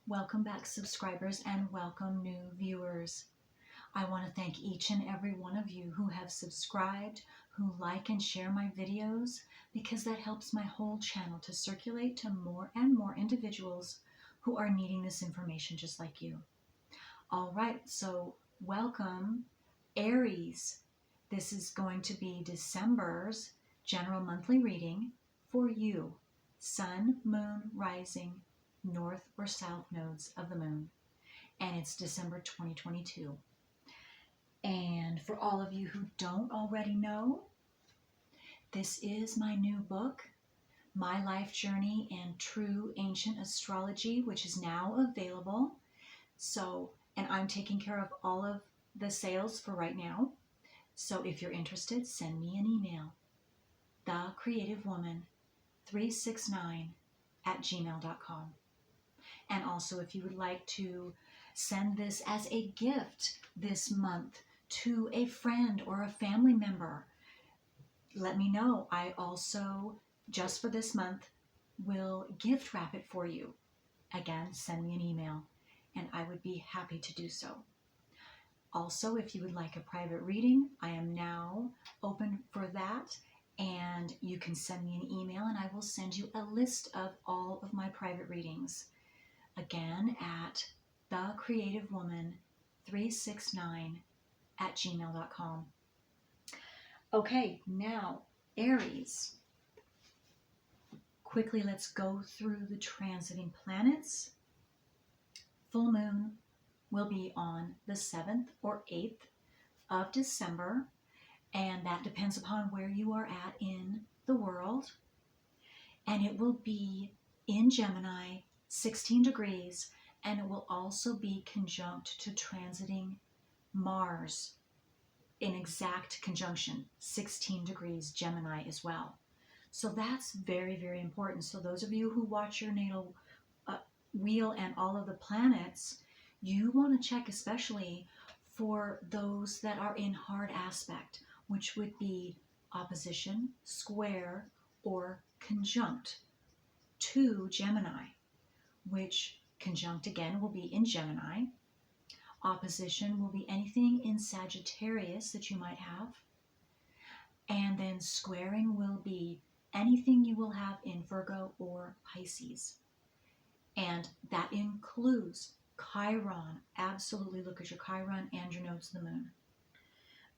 Welcome back, subscribers, and welcome new viewers. I want to thank each and every one of you who have subscribed, who like and share my videos, because that helps my whole channel to circulate to more and more individuals who are needing this information just like you. All right, so welcome, Aries. This is going to be December's general monthly reading for you, Sun, Moon, Rising, North or South nodes of the moon, and it's December 2022. And for all of you who don't already know, this is my new book, My Life Journey and True Ancient Astrology, which is now available. And I'm taking care of all of the sales for right now. So if you're interested, send me an email, thecreativewoman369@gmail.com. And also, if you would like to send this as a gift this month to a friend or a family member, let me know. I also, just for this month, will gift wrap it for you. Again, send me an email, and I would be happy to do so. Also, if you would like a private reading, I am now open for that, and you can send me an email, and I will send you a list of all of my private readings. Again, at thecreativewoman369@gmail.com. Okay, now, Aries. Quickly, let's go through the transiting planets. Full moon will be on the 7th or 8th of December, and that depends upon where you are at in the world. And it will be in Gemini, 16 degrees, and it will also be conjunct to transiting Mars in exact conjunction, 16 degrees Gemini as well. So that's very, very important. So those of you who watch your natal wheel and all of the planets, you want to check especially for those that are in hard aspect, which would be opposition, square, or conjunct to Gemini, which conjunct again will be in Gemini. Opposition will be anything in Sagittarius that you might have. And then squaring will be anything you will have in Virgo or Pisces. And that includes Chiron. Absolutely look at your Chiron and your nodes of the moon.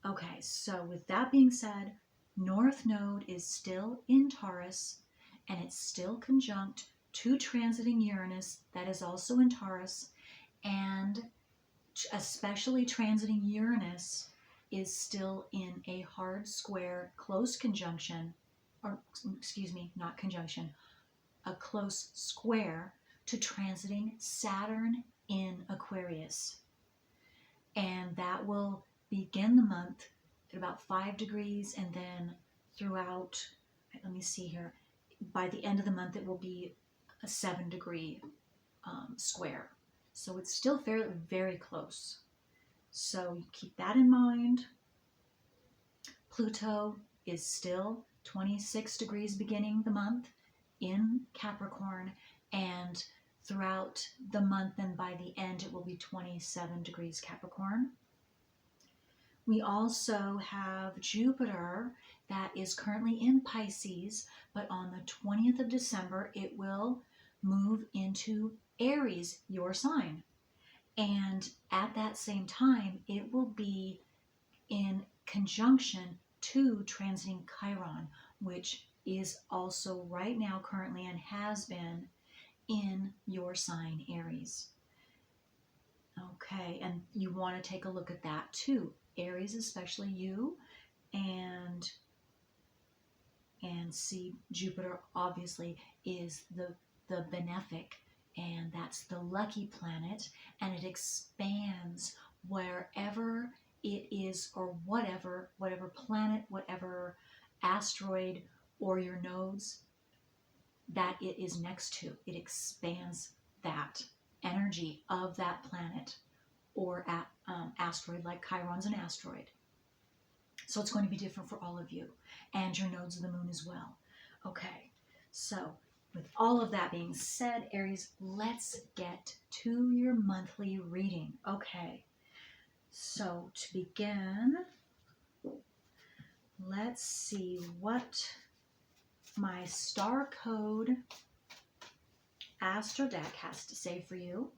Okay, so with that being said, North Node is still in Taurus, and it's still conjunct to transiting Uranus, that is also in Taurus, and especially transiting Uranus is still in a hard square, close conjunction, or excuse me, not conjunction, a close square to transiting Saturn in Aquarius. And that will begin the month at about 5 degrees, and then throughout, let me see here, by the end of the month it will be a 7-degree square. So it's still very close. So keep that in mind. Pluto is still 26 degrees beginning the month in Capricorn, and throughout the month and by the end it will be 27 degrees Capricorn. We also have Jupiter that is currently in Pisces, but on the 20th of December it will move into Aries, your sign. And at that same time, it will be in conjunction to transiting Chiron, which is also right now currently and has been in your sign, Aries. Okay, and you want to take a look at that too. Aries, especially you, and see Jupiter obviously is the benefic, and that's the lucky planet, and it expands wherever it is, or whatever planet, whatever asteroid or your nodes that it is next to. It expands that energy of that planet or asteroid, like Chiron's an asteroid. So it's going to be different for all of you and your nodes of the moon as well. Okay, so with all of that being said, Aries, let's get to your monthly reading. Okay, so to begin, let's see what my star code Astro deck has to say for you.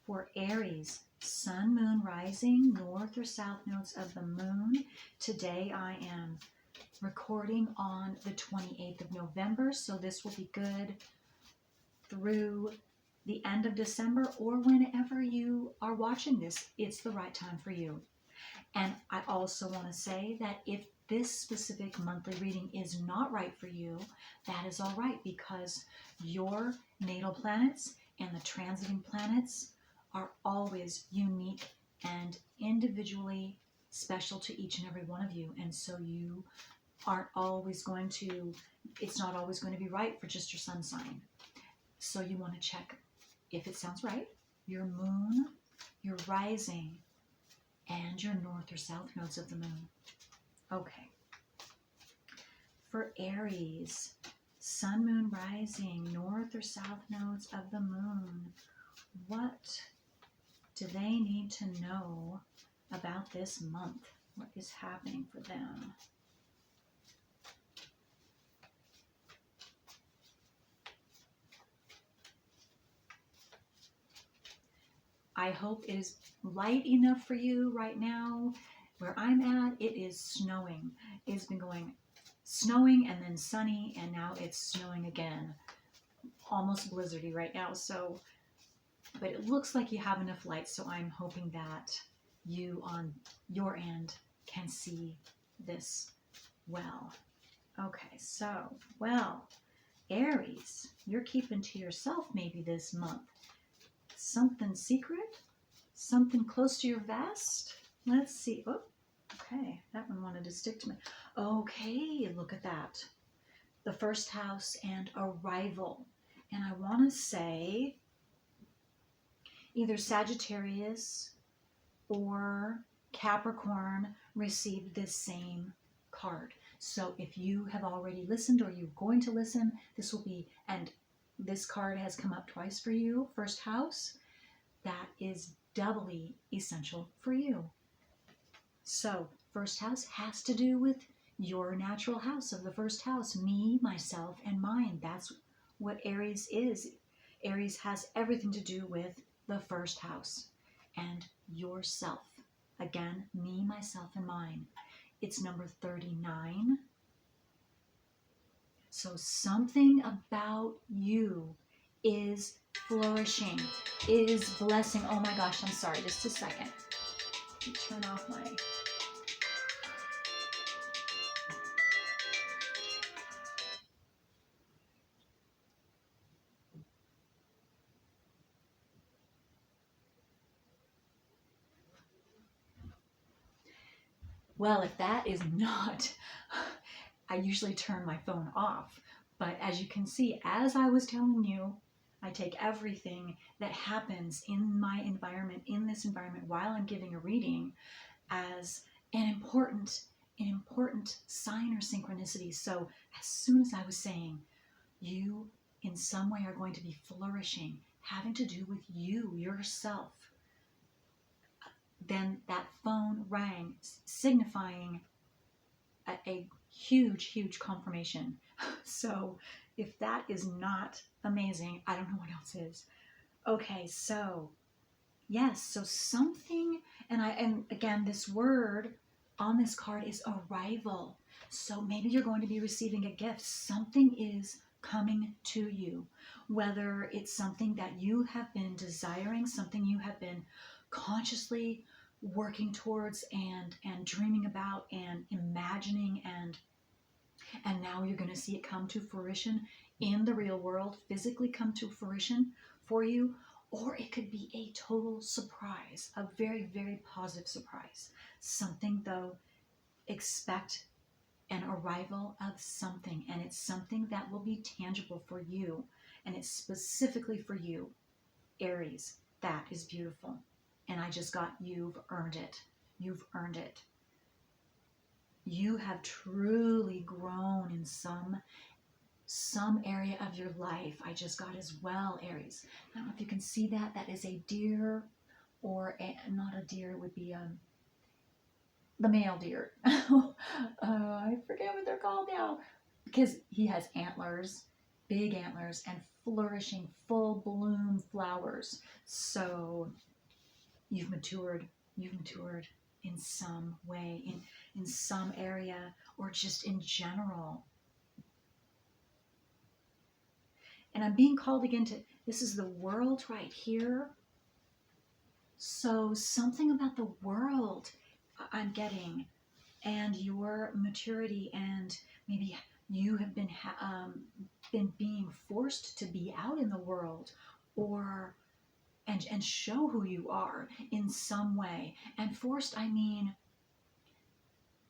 For Aries, Sun, Moon, Rising, North or South nodes of the Moon. Today I am recording on the 28th of November, so this will be good through the end of December, or whenever you are watching this, it's the right time for you. And I also want to say that if this specific monthly reading is not right for you, that is all right, because your natal planets and the transiting planets are always unique and individually special to each and every one of you. And so you aren't always going to, it's not always going to be right for just your sun sign. So you want to check if it sounds right, your moon, your rising, and your north or south nodes of the moon. Okay. For Aries, Sun, Moon, Rising, north or south nodes of the moon. What do they need to know about this month? What is happening for them? I hope it is light enough for you right now. Where I'm at, it is snowing. It's been going snowing and then sunny, and now it's snowing again. Almost blizzardy right now. So, but it looks like you have enough light, so I'm hoping that you on your end can see this well. Okay, so, well, Aries, you're keeping to yourself maybe this month. Something secret? Something close to your vest? Let's see. Oh, okay. That one wanted to stick to me. Okay, look at that. The first house and arrival. And I want to say either Sagittarius or Capricorn received this same card. So if you have already listened or you're going to listen, this will be, and this card has come up twice for you, first house, that is doubly essential for you. So first house has to do with your natural house of the first house, me, myself, and mine. That's what Aries is. Aries has everything to do with the first house and yourself. Again, me, myself, and mine. It's number 39. So something about you is flourishing, is blessing. Oh my gosh, I'm sorry, just a second. Let me turn off my... Well, if that is not... I usually turn my phone off, but as you can see, as I was telling you, I take everything that happens in my environment, in this environment, while I'm giving a reading, as an important sign or synchronicity. So as soon as I was saying, you in some way are going to be flourishing, having to do with you, yourself, then that phone rang, signifying a huge confirmation. So if that is not amazing, I don't know what else is. Okay, so yes, so something, and again, this word on this card is arrival. So maybe you're going to be receiving a gift. Something is coming to you, whether it's something that you have been desiring, something you have been consciously working towards and dreaming about and imagining, and now you're going to see it come to fruition in the real world, physically come to fruition for you. Or it could be a total surprise, a very positive surprise. Something, though, expect an arrival of something, and it's something that will be tangible for you, and it's specifically for you, Aries. That is beautiful. And I just got, you've earned it. You've earned it. You have truly grown in some some area of your life. I just got as well, Aries. I don't know if you can see that. That is a deer, or not a deer. It would be the male deer. I forget what they're called now, because he has antlers, big antlers, and flourishing full bloom flowers. So you've matured. You've matured in some way, in some area, or just in general. And I'm being called again to, this is the world right here. So something about the world I'm getting, and your maturity, and maybe you have been being forced to be out in the world, or and show who you are in some way. And forced, I mean,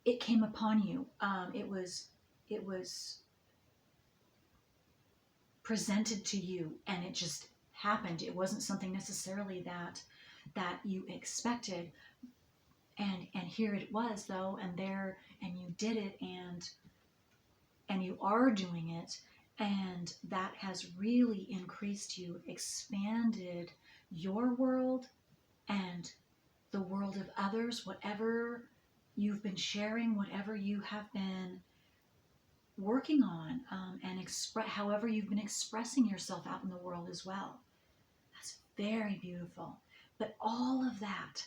it came upon you. It was presented to you, and it just happened. It wasn't something necessarily that you expected. And here it was, though, and there, and you did it, and you are doing it, and that has really increased you, expanded your world and the world of others, whatever you've been sharing, whatever you have been working on, and however you've been expressing yourself out in the world as well. That's very beautiful. But all of that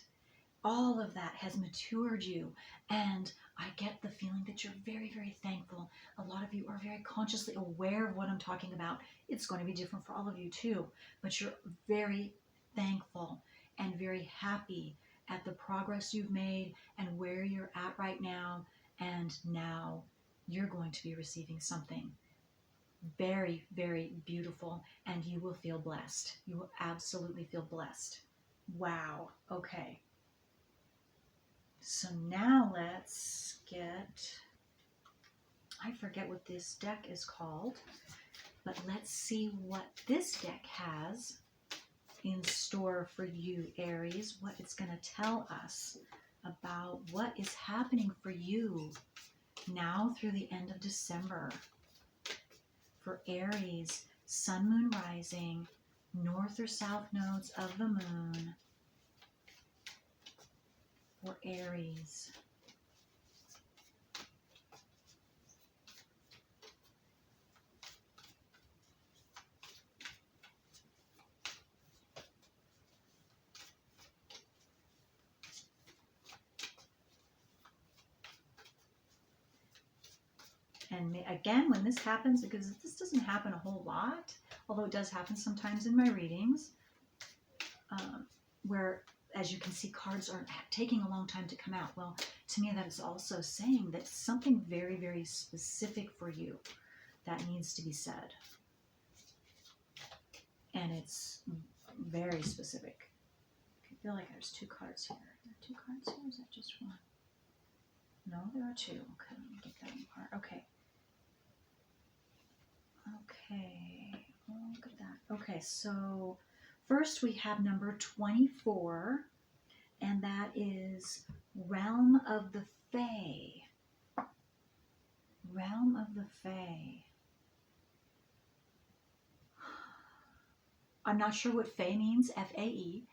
has matured you, and I get the feeling that you're very, very thankful. A lot of you are very consciously aware of what I'm talking about. It's going to be different for all of you too, but you're very thankful and very happy at the progress you've made and where you're at right now. And now you're going to be receiving something very, very beautiful, and you will feel blessed. You will absolutely feel blessed. Wow. Okay. So now let's get, I forget what this deck is called, but let's see what this deck has in store for you, Aries, what it's going to tell us about what is happening for you now through the end of December. For Aries, sun, moon, rising, north or south nodes of the moon. For Aries. And again, when this happens, because this doesn't happen a whole lot, although it does happen sometimes in my readings, where, as you can see, cards are taking a long time to come out. Well, to me, that is also saying that something very, very specific for you that needs to be said. And it's very specific. I feel like there's two cards here. Are there two cards here? Is that just one? No, there are two. Okay, let me get that apart. Okay. Okay. Oh, look at that. Okay, so first we have number 24, and that is Realm of the Fae. Realm of the Fae. I'm not sure what Fae means, F-A-E,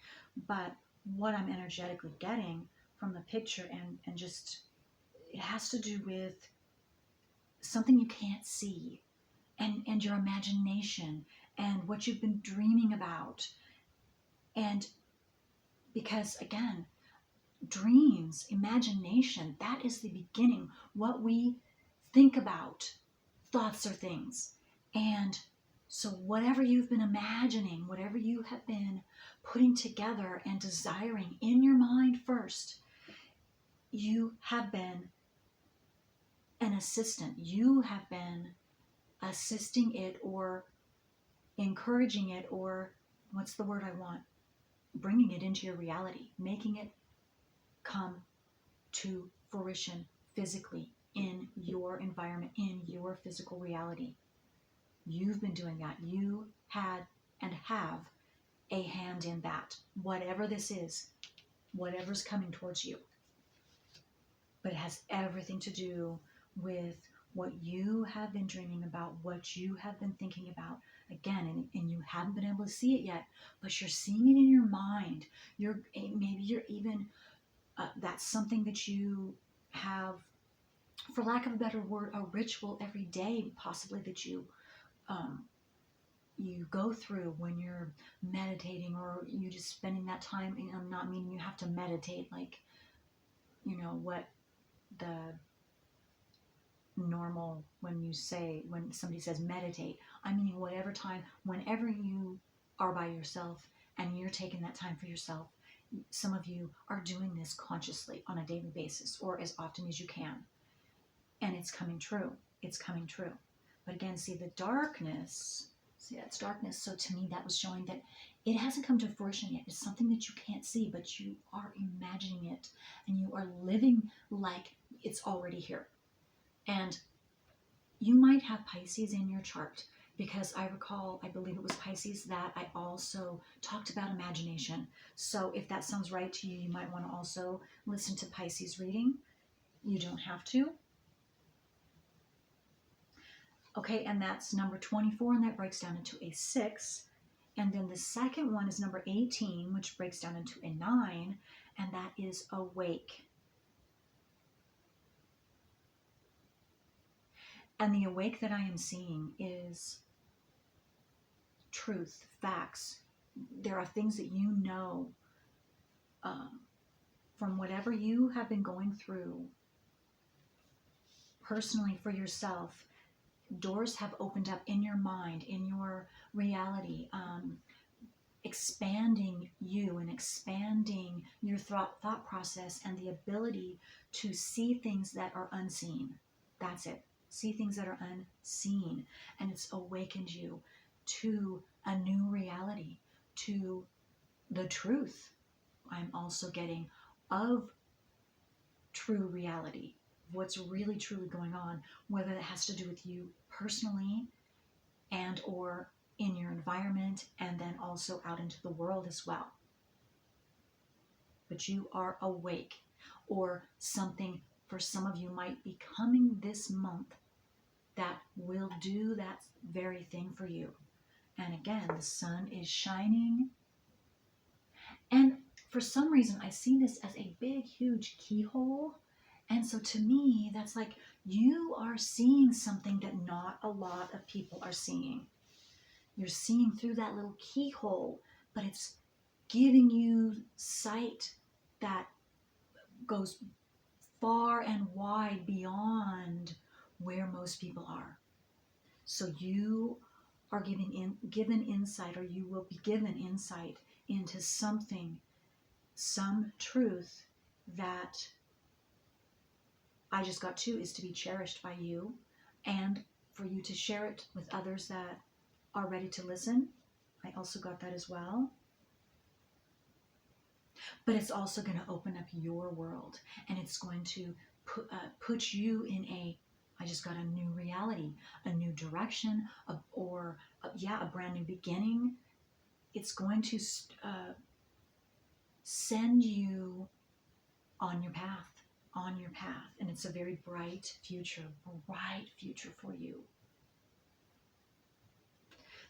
but what I'm energetically getting from the picture, and just, it has to do with something you can't see, and your imagination, and what you've been dreaming about. And because, again, dreams, imagination, that is the beginning. What we think about, thoughts are things. And so whatever you've been imagining, whatever you have been putting together and desiring in your mind first, you have been an assistant. You have been assisting it, or encouraging it, or what's the word I want? Bringing it into your reality, making it come to fruition physically in your environment, in your physical reality. You've been doing that. You had and have a hand in that, whatever this is, whatever's coming towards you. But it has everything to do with what you have been dreaming about, what you have been thinking about, again, and you haven't been able to see it yet, but you're seeing it in your mind. Maybe you're even, that's something that you have, for lack of a better word, a ritual every day, possibly, that um, you go through when you're meditating, or you just spending that time. I'm not meaning you have to meditate like, what the normal, when somebody says meditate, I mean whatever time, whenever you are by yourself and you're taking that time for yourself. Some of you are doing this consciously on a daily basis, or as often as you can, and it's coming true. It's coming true. But again, see the darkness. See, that's darkness. So to me, that was showing that it hasn't come to fruition yet. It's something that you can't see, but you are imagining it, and you are living like it's already here. And you might have Pisces in your chart, because I recall, I believe it was Pisces that I also talked about imagination. So if that sounds right to you, you might want to also listen to Pisces reading. You don't have to. Okay, and that's number 24, and that breaks down into a 6. And then the second one is number 18, which breaks down into a 9, and that is awake. And the awake that I am seeing is truth, facts. There are things that you know, from whatever you have been going through personally for yourself. Doors have opened up in your mind, in your reality, expanding you and expanding your thought process, and the ability to see things that are unseen. That's it. See things that are unseen. And it's awakened you to a new reality, to the truth. I'm also getting of true reality, what's really truly going on, whether it has to do with you personally and or in your environment, and then also out into the world as well. But you are awake, or something for some of you might be coming this month that will do that very thing for you. And again, the sun is shining, and for some reason I see this as a big huge keyhole. And so to me, that's like you are seeing something that not a lot of people are seeing. You're seeing through that little keyhole, but it's giving you sight that goes far and wide beyond where most people are. So you are given insight, or you will be given insight into something, some truth that I just got to is to be cherished by you, and for you to share it with others that are ready to listen. I also got that as well. But it's also going to open up your world, and it's going to put you in I just got a new reality, a new direction, a brand new beginning. It's going to send you on your path. And it's a very bright future for you.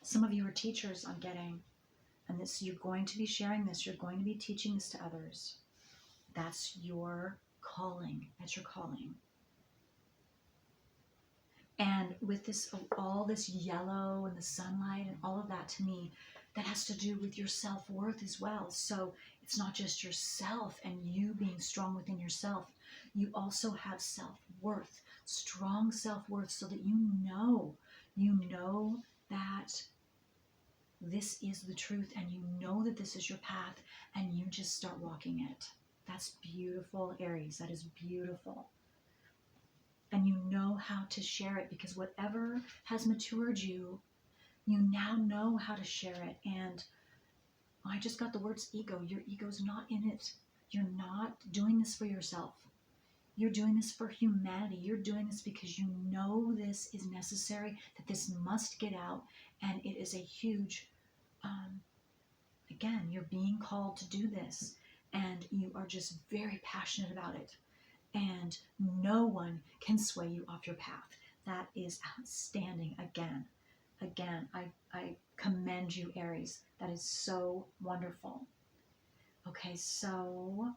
Some of you are teachers, I'm getting, and this, you're going to be sharing this, you're going to be teaching this to others. That's your calling. That's your calling. And with this, all this yellow and the sunlight and all of that, to me, that has to do with your self-worth as well. So it's not just yourself and you being strong within yourself. You also have self-worth, strong self-worth, so that you know that this is the truth, and you know that this is your path, and you just start walking it. That's beautiful, Aries. That is beautiful. And you know how to share it, because whatever has matured you, you now know how to share it. And I just got the words ego. Your ego's not in it. You're not doing this for yourself. You're doing this for humanity. You're doing this because you know this is necessary, that this must get out. And it is a huge, again, you're being called to do this. And you are just very passionate about it. And no one can sway you off your path. That is outstanding. Again, I commend you, Aries. That is so wonderful. Okay, so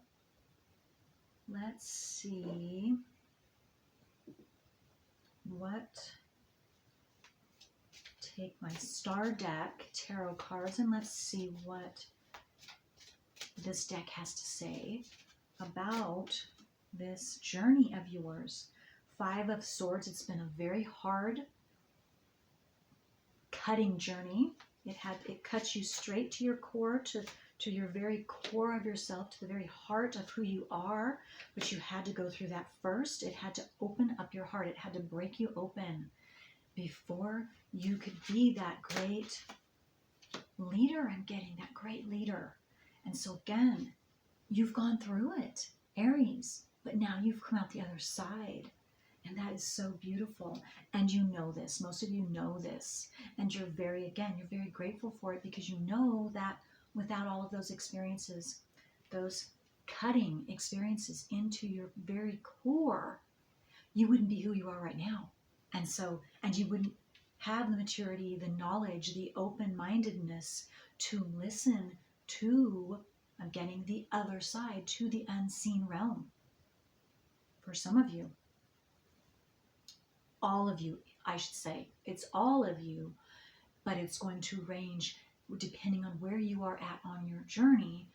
let's see what, take my star deck tarot cards and let's see what this deck has to say about this journey of yours. 5 of Swords. It's been a very hard, cutting journey. It cuts you straight to your core, to your very core of yourself, to the very heart of who you are. But you had to go through that first. It had to open up your heart. It had to break you open before you could be that great leader. I'm getting that great leader. And so again, you've gone through it, Aries, but now you've come out the other side. And that is so beautiful. And you know this. Most of you know this. And you're very grateful for it, because you know that without all of those experiences, those cutting experiences into your very core, you wouldn't be who you are right now. And you wouldn't have the maturity, the knowledge, the open-mindedness to listen to, I'm getting the other side, to the unseen realm. For some of you, all of you, I should say, it's all of you, but it's going to range depending on where you are at on your journey,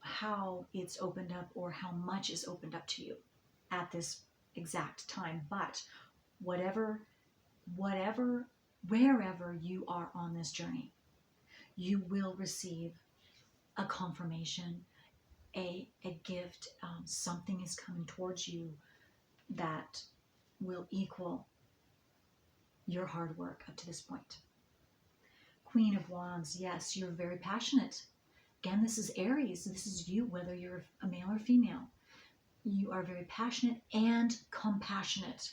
how it's opened up or how much is opened up to you at this exact time. But wherever you are on this journey, you will receive a confirmation, a gift. Something is coming towards you that will equal your hard work up to this point. Queen of Wands. Yes, you're very passionate. Again, this is Aries. This is you, whether you're a male or female. You are very passionate and compassionate.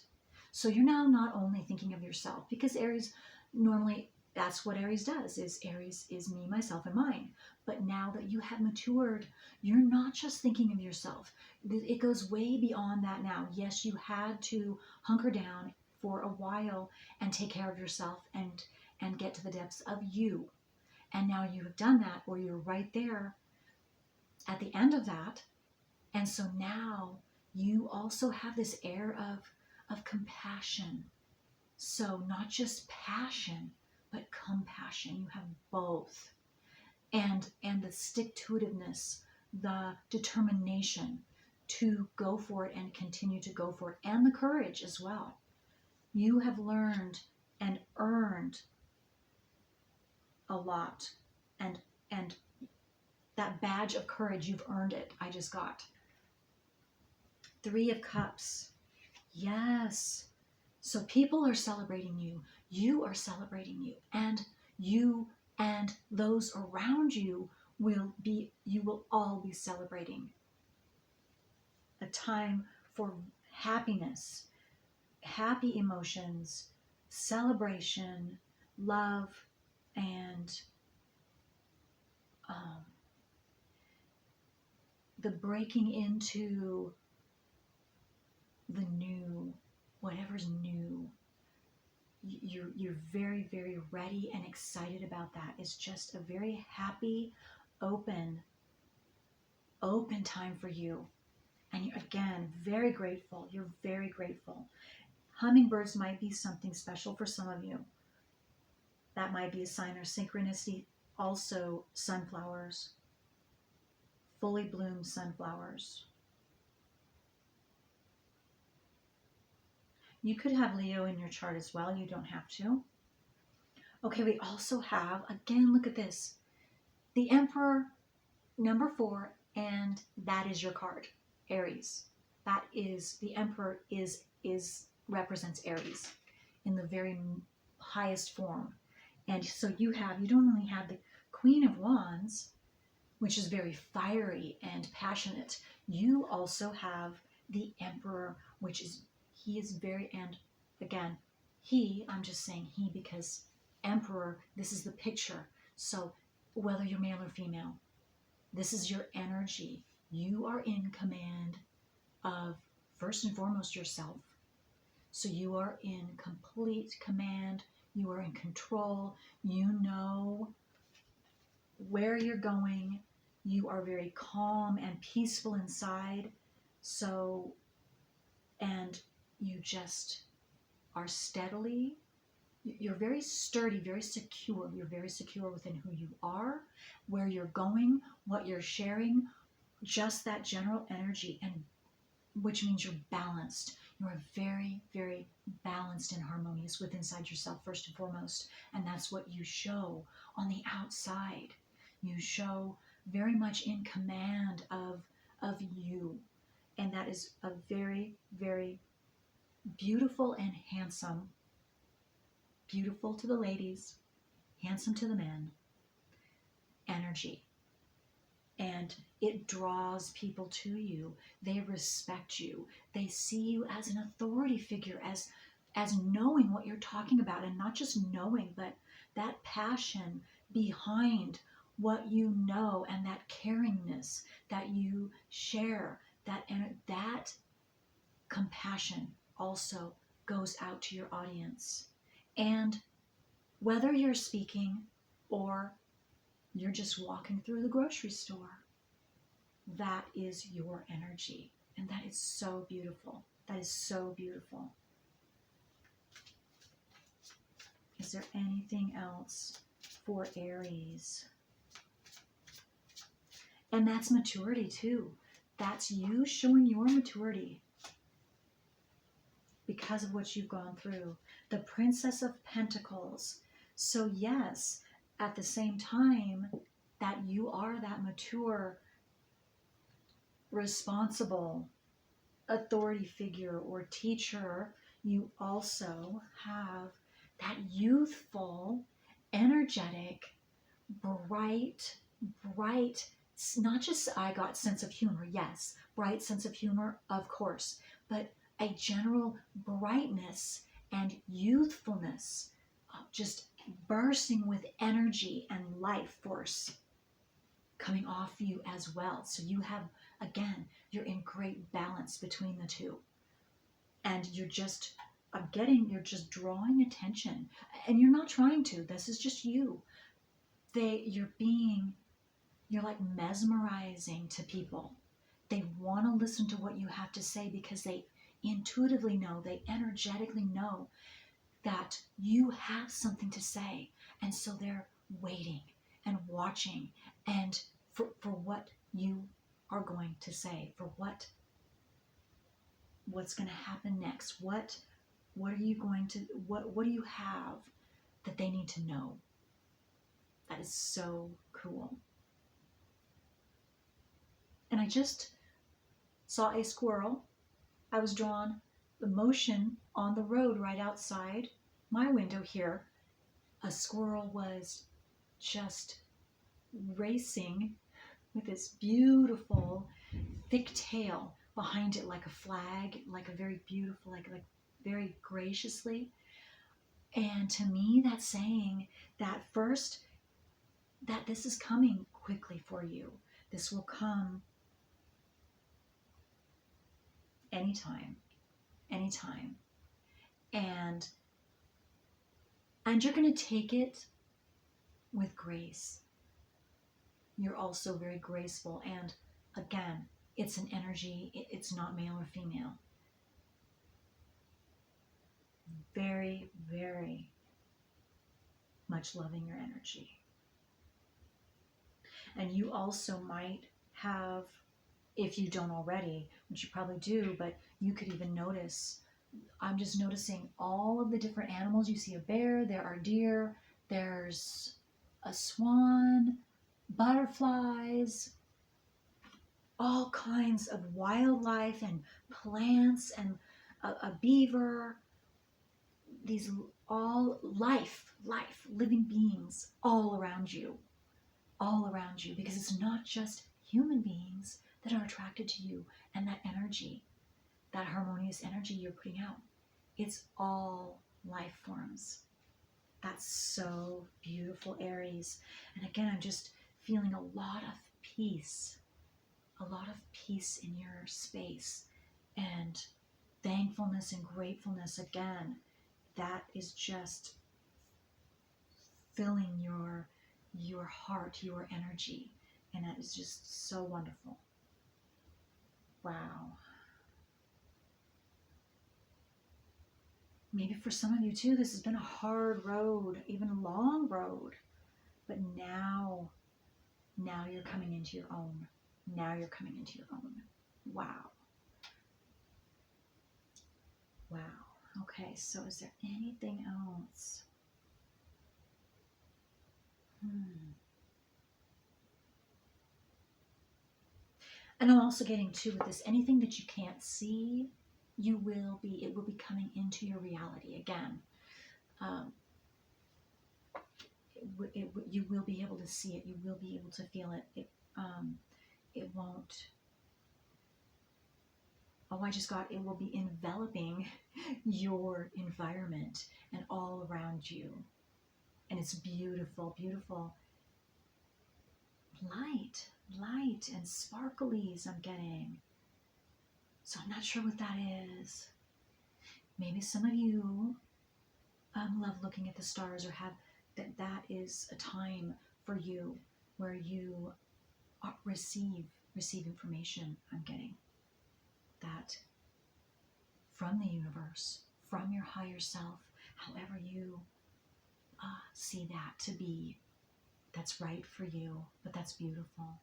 So you're now not only thinking of yourself, because Aries, normally that's what Aries does, is Aries is me, myself, and mine. But now that you have matured, you're not just thinking of yourself. It goes way beyond that now. Yes, you had to hunker down for a while and take care of yourself and get to the depths of you. And now you have done that, or you're right there at the end of that. And so now you also have this air of compassion. So not just passion, but compassion. You have both. And the stick-to-itiveness, the determination to go for it and continue to go for it, and the courage as well. You have learned and earned a lot, and that badge of courage, you've earned it. I just got 3 of Cups. Yes. So people are celebrating you. You are celebrating you, and those around you you will all be celebrating. A time for happiness, happy emotions, celebration, love, and the breaking into the new, whatever's new. You're very, very ready and excited about that. It's just a very happy, open time for you. And you're, again, very grateful. You're very grateful. Hummingbirds might be something special for some of you. That might be a sign or synchronicity. Also, sunflowers, fully bloomed sunflowers. You could have Leo in your chart as well. You don't have to. Okay, we also have, again, look at this. The Emperor, number 4, and that is your card, Aries. That is, the Emperor represents Aries in the very highest form. And so you don't only have the Queen of Wands, which is very fiery and passionate. You also have the Emperor, which is, he is very, and again, I'm just saying he because Emperor, this is the picture. So whether you're male or female, this is your energy. You are in command of, first and foremost, yourself. So you are in complete command. You are in control. You know where you're going. You are very calm and peaceful inside. So, and you just are steadily, you're very sturdy, very secure. You're very secure within who you are, where you're going, what you're sharing, just that general energy, and which means you're balanced. You are very, very balanced and harmonious with inside yourself, first and foremost. And that's what you show on the outside. You show very much in command of you. And that is a very, very beautiful and handsome, beautiful to the ladies, handsome to the men, energy. And it draws people to you. They respect you. They see you as an authority figure, as knowing what you're talking about, and not just knowing, but that passion behind what you know, and that caringness that you share, that compassion also goes out to your audience. And whether you're speaking or you're just walking through the grocery store, that is your energy. And that is so beautiful. That is so beautiful. Is there anything else for Aries? And that's maturity too. That's you showing your maturity because of what you've gone through. The Princess of Pentacles. So yes, at the same time that you are that mature, responsible authority figure or teacher, you also have that youthful, energetic, bright, not just I got sense of humor, yes, bright sense of humor, of course, but a general brightness and youthfulness, just bursting with energy and life force coming off you as well. So you have, again, you're in great balance between the two. And you're just you're just drawing attention. And you're not trying to. This is just you. You're like mesmerizing to people. They want to listen to what you have to say because they intuitively know, they energetically know that you have something to say. And so they're waiting and watching and for what you are going to say, for what's going to happen next. What are you going to, what do you have that they need to know? That is so cool. And I just saw a squirrel. I was drawn the motion on the road right outside my window here. A squirrel was just racing with this beautiful thick tail behind it, like a flag, like a very beautiful, like very graciously. And to me, that's saying that first, that this is coming quickly for you. This will come anytime. And you're going to take it with grace. You're also very graceful. And again, it's an energy. It's not male or female. Very, very much loving your energy. And you also might have, if you don't already, which you probably do, but you could even notice, I'm just noticing all of the different animals. You see a bear, there are deer, there's a swan, butterflies, all kinds of wildlife and plants and a beaver, these all life, living beings all around you, because it's not just human beings that are attracted to you and that energy, that harmonious energy you're putting out. It's all life forms. That's so beautiful, Aries. And again, I'm just feeling a lot of peace in your space. And thankfulness and gratefulness again. That is just filling your heart, your energy. And that is just so wonderful. Wow. Maybe for some of you too, this has been a hard road, even a long road. But now you're coming into your own. Now you're coming into your own. Wow. Wow. Okay, so is there anything else? And I'm also getting too with this, anything that you can't see, it will be coming into your reality again. Um, you will be able to see it. You will be able to feel it. It won't. Oh, it will be enveloping your environment and all around you. And it's beautiful, beautiful. Light and sparklies I'm getting. So I'm not sure what that is. Maybe some of you love looking at the stars, or have that is a time for you where you receive information. I'm getting that from the universe, from your higher self, however you see that to be. That's right for you, but that's beautiful.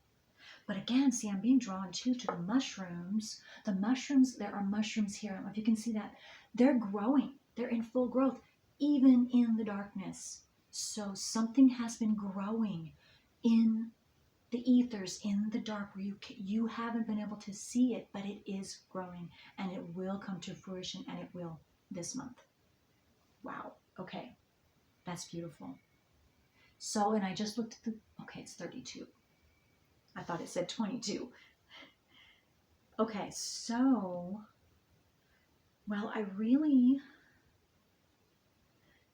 But again, see, I'm being drawn too to the mushrooms. The mushrooms, there are mushrooms here. I don't know if you can see that. They're growing. They're in full growth, even in the darkness. So something has been growing in the ethers, in the dark, where you haven't been able to see it, but it is growing, and it will come to fruition, and it will this month. Wow. Okay. That's beautiful. So, and I just looked at okay, it's 32. I thought it said 22. Okay, so, well, I really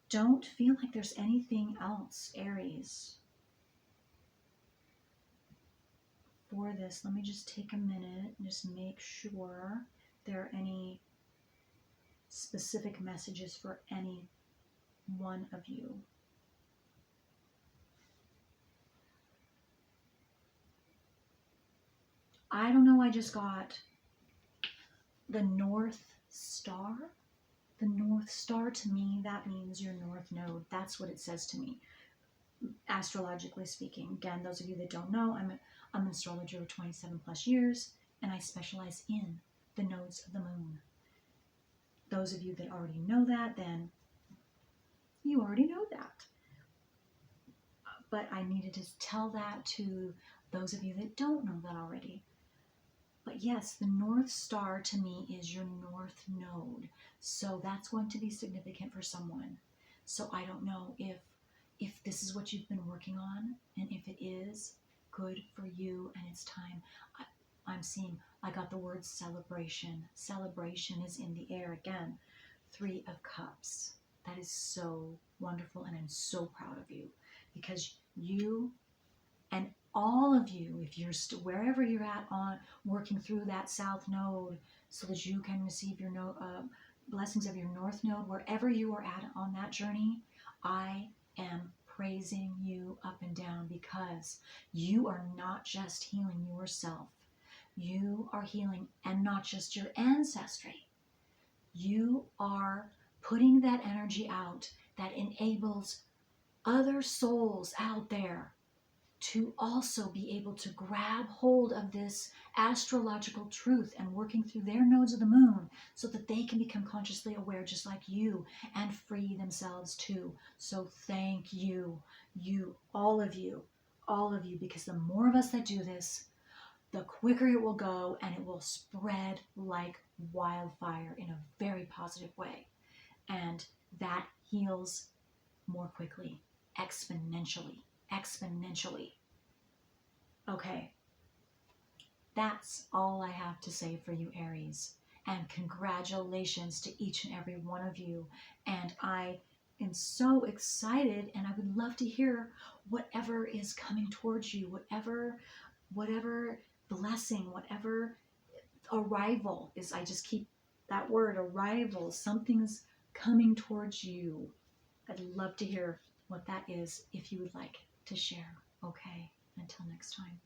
don't feel like there's anything else, Aries, for this. Let me just take a minute and just make sure there are any specific messages for any one of you. I don't know, I just got the North Star. The North Star, to me, that means your North Node. That's what it says to me, astrologically speaking. Again, those of you that don't know, I'm an astrologer for 27 plus years, and I specialize in the nodes of the moon. Those of you that already know that, then you already know that. But I needed to tell that to those of you that don't know that already. But yes, the North Star to me is your North Node. So that's going to be significant for someone. So I don't know if this is what you've been working on, and if it is, good for you, and it's time. I'm seeing, I got the word celebration. Celebration is in the air again. 3 of Cups. That is so wonderful, and I'm so proud of you, because you and all of you, if you're wherever you're at on working through that South Node, so that you can receive your blessings of your North Node, wherever you are at on that journey, I am praising you up and down, because you are not just healing yourself. You are healing, and not just your ancestry. You are putting that energy out that enables other souls out there to also be able to grab hold of this astrological truth and working through their nodes of the moon, so that they can become consciously aware just like you and free themselves too. So thank you, all of you, because the more of us that do this, the quicker it will go, and it will spread like wildfire in a very positive way. And that heals more quickly, exponentially. Okay, that's all I have to say for you, Aries. And congratulations to each and every one of you. And I am so excited, and I would love to hear whatever is coming towards you, whatever blessing, whatever arrival is. I just keep that word arrival, something's coming towards you. I'd love to hear what that is if you would like to share. Okay, until next time.